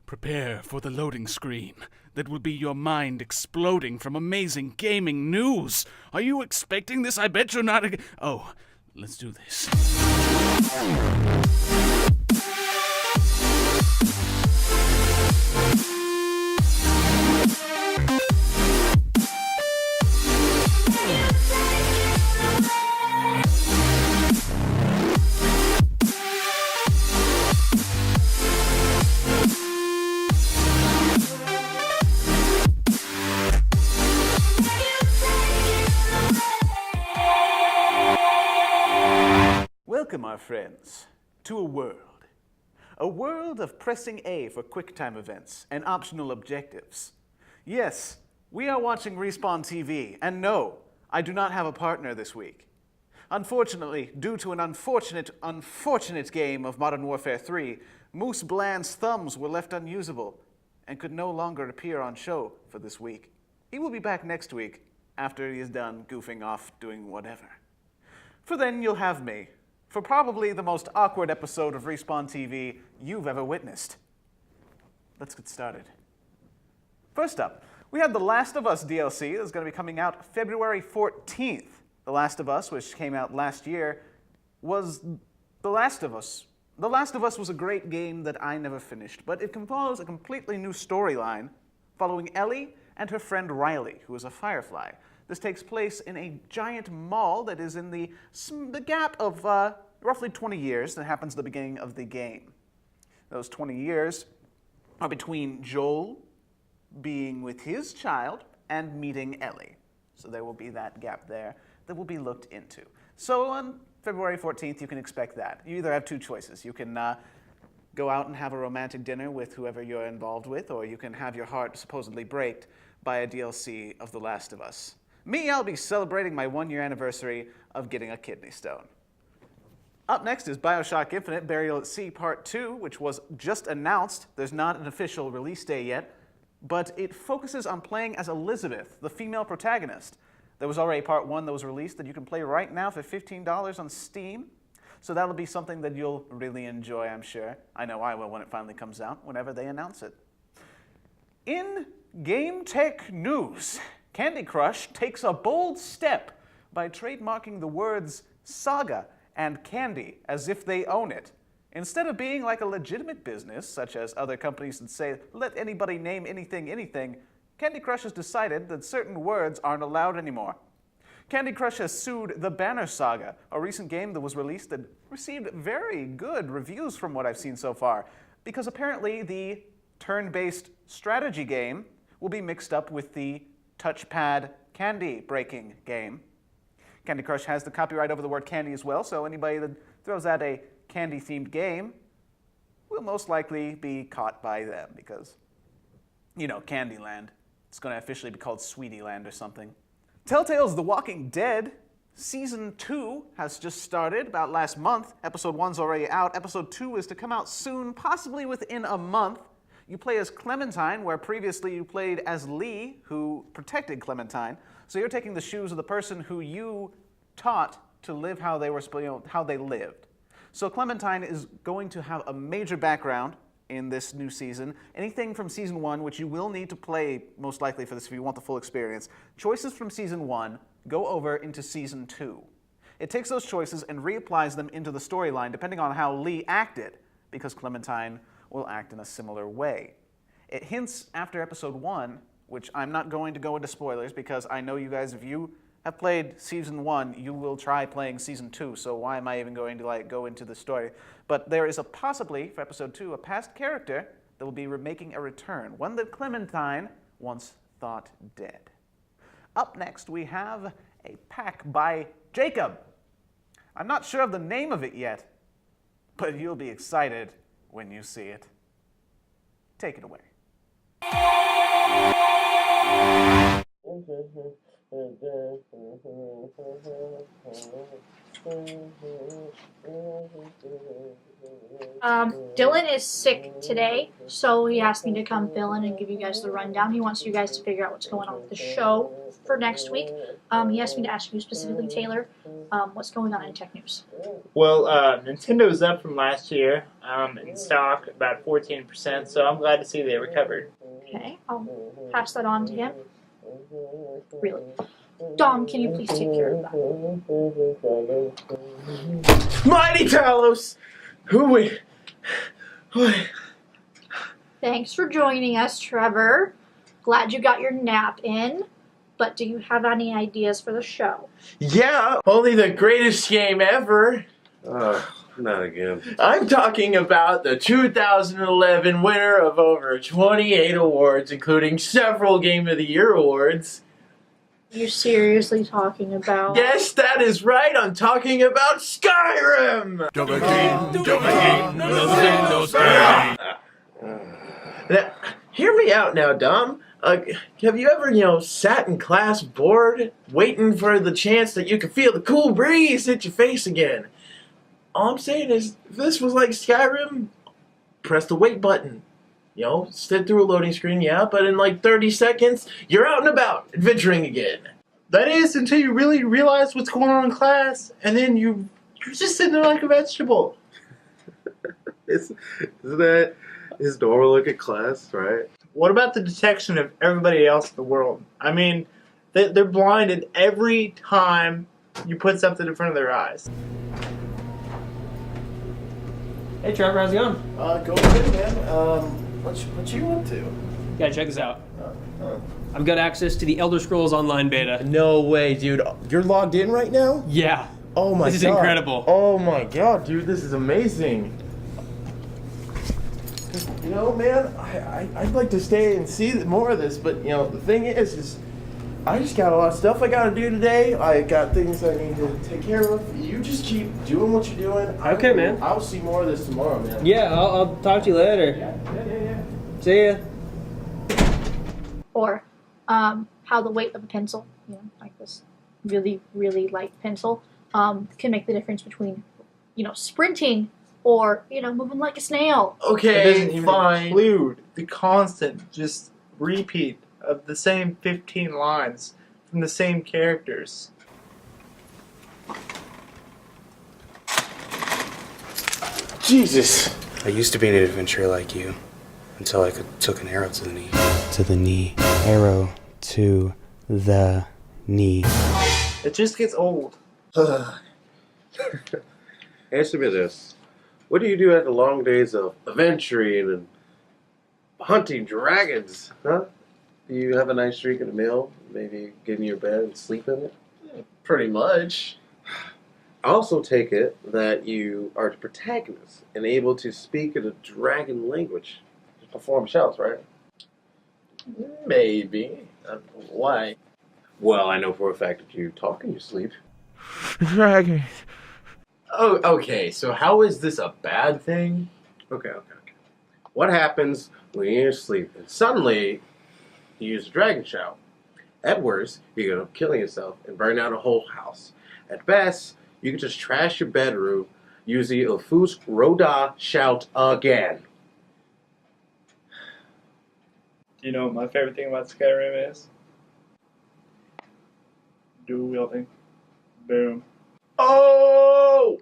Prepare for the loading screen. That will be your mind exploding from amazing gaming news. Are you expecting this? I bet you're not. Oh, let's do this. Welcome, our friends, to a world of pressing A for QuickTime events and optional objectives. Yes, we are watching Respawn TV, and no, I do not have a partner this week. Unfortunately, due to an unfortunate game of Modern Warfare 3, Moose Bland's thumbs were left unusable and could no longer appear on show for this week. He will be back next week after he is done goofing off doing whatever. For then you'll have me, for probably the most awkward episode of Respawn TV you've ever witnessed. Let's get started. First up, we have The Last of Us DLC that's going to be coming out February 14th. The Last of Us, which came out last year, was The Last of Us. The Last of Us was a great game that I never finished, but it follows a completely new storyline following Ellie and her friend Riley, who is a firefly. This takes place in a giant mall that is in the gap of roughly 20 years that happens at the beginning of the game. Those 20 years are between Joel being with his child and meeting Ellie. So there will be that gap there that will be looked into. So on February 14th, you can expect that. You either have two choices. You can go out and have a romantic dinner with whoever you're involved with, or you can have your heart supposedly breaked by a DLC of The Last of Us. Me, I'll be celebrating my 1-year anniversary of getting a kidney stone. Up next is BioShock Infinite Burial at Sea Part 2, which was just announced. There's not an official release day yet, but it focuses on playing as Elizabeth, the female protagonist. There was already Part 1 that was released that you can play right now for $15 on Steam. So that'll be something that you'll really enjoy, I'm sure. I know I will when it finally comes out, whenever they announce it. In game tech news, Candy Crush takes a bold step by trademarking the words saga and candy as if they own it. Instead of being like a legitimate business, such as other companies that say, let anybody name anything, Candy Crush has decided that certain words aren't allowed anymore. Candy Crush has sued the Banner Saga, a recent game that was released that received very good reviews from what I've seen so far, because apparently the turn-based strategy game will be mixed up with the touchpad candy breaking game. Candy Crush has the copyright over the word candy as well, so anybody that throws out a candy-themed game will most likely be caught by them because, you know, Candyland. It's going to officially be called Sweetieland or something. Telltale's The Walking Dead Season 2 has just started about last month. Episode 1's already out. Episode 2 is to come out soon, possibly within a month. You play as Clementine, where previously you played as Lee, who protected Clementine. So you're taking the shoes of the person who you taught to live how they were, how they lived. So Clementine is going to have a major background in this new season. Anything from Season 1, which you will need to play most likely for this if you want the full experience, choices from Season 1 go over into Season 2. It takes those choices and reapplies them into the storyline depending on how Lee acted, because Clementine will act in a similar way. It hints after Episode 1, which I'm not going to go into spoilers because I know you guys, if you have played Season 1, you will try playing Season 2, so why am I even going to go into the story? But there is a possibly, for Episode 2, a past character that will be making a return, one that Clementine once thought dead. Up next, we have a pack by Jacob. I'm not sure of the name of it yet, but you'll be excited when you see it. Take it away. Dylan is sick today, so he asked me to come fill in and give you guys the rundown. He wants you guys to figure out what's going on with the show for next week. He asked me to ask you specifically, Taylor, what's going on in tech news. Well, Nintendo's up from last year in stock about 14%, so I'm glad to see they recovered. Okay, I'll pass that on to him. Really. Dom, can you please take care of that? Mighty Talos! Thanks for joining us, Trevor. Glad you got your nap in. But do you have any ideas for the show? Yeah, only the greatest game ever. Not again. I'm talking about the 2011 winner of over 28 awards, including several Game of the Year awards. You seriously talking about? Yes, that is right. I'm talking about Skyrim. Now, hear me out now, Dom. Have you ever, sat in class bored, waiting for the chance that you could feel the cool breeze hit your face again? All I'm saying is, if this was like Skyrim, press the wait button. Sit through a loading screen, yeah, but in like 30 seconds, you're out and about, adventuring again. That is until you really realize what's going on in class, and then you're just sitting there like a vegetable. Isn't that his normal look at class, right? What about the detection of everybody else in the world? I mean, they're blinded every time you put something in front of their eyes. Hey Trevor, how's it going? Going good, man. What you up to? Yeah, check this out. I've got access to the Elder Scrolls Online beta. No way, dude. You're logged in right now? Yeah. Oh my god. This is incredible. Oh my god, dude, this is amazing. Man, I'd like to stay and see more of this, but the thing is I just got a lot of stuff I gotta do today. I got things I need to take care of. You just keep doing what you're doing. Okay, man. I'll see more of this tomorrow, man. Yeah, I'll talk to you later. Yeah. See ya. Or how the weight of a pencil, like this really, really light pencil, can make the difference between, sprinting or, moving like a snail. It Okay, doesn't even fine. include the constant just repeat of the same 15 lines from the same characters. Jesus. I used to be an adventurer like you, until I took an arrow to the knee. To the knee. Arrow to the knee. It just gets old. Answer me this. What do you do after long days of adventuring and hunting dragons? Huh? Do you have a nice drink and a meal? Maybe get in your bed and sleep in it? Pretty much. I also take it that you are the protagonist and able to speak in a dragon language. To perform shouts, right? Maybe. Why? Well, I know for a fact that you talk in your sleep. Dragon. Oh, okay. So how is this a bad thing? Okay. What happens when you're asleep and suddenly you use a dragon shout? At worst, you're going to killing yourself and burn down a whole house. At best, you can just trash your bedroom using a Fus Roda shout again. You know what my favorite thing about Skyrim is? Dual wielding. Boom. Oh!